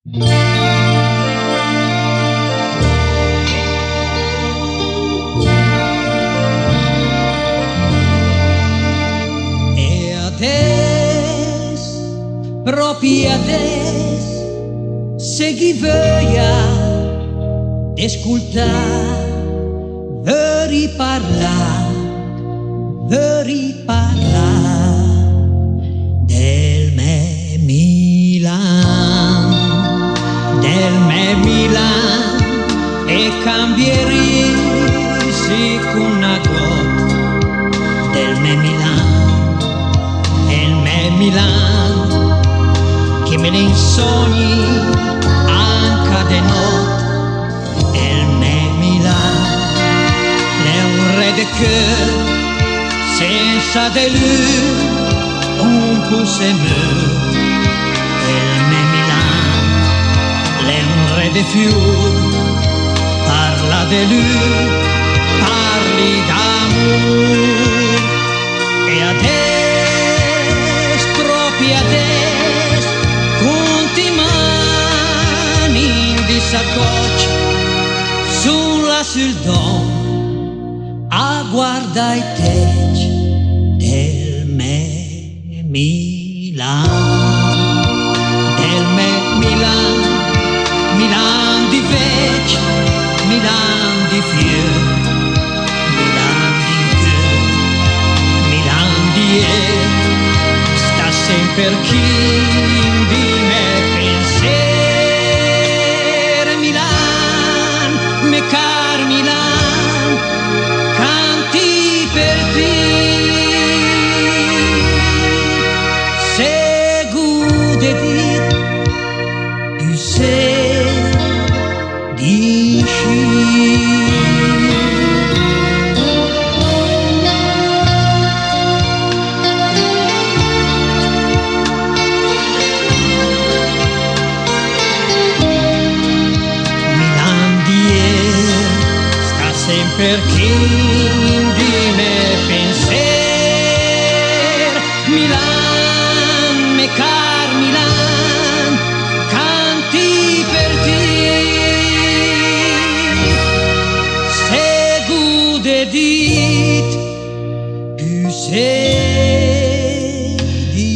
E adesso, proprio adesso, se chi voglia ascoltare, riparlare del me Milan e cambierisi con una gota del me Milan che me ne insogni anche de notte. Il me Milan è un re de cœur senza de lui un pouce meu. Il me Milan è un re de fiori, parla de lui, parli d'amore. E adesso, proprio adesso, conti mani in di saccoccia sulla sul dom a guarda i tecci del me Milan, Milan di vecchi, Milan di fior, Milan di cœur, Milan di sta sempre chi di me pensiero. Milan, me car Milan, canti per te, segude dir, tu sei di per chi di me penser. Milan, me car Milan, canti per te, segude dit, tu sei di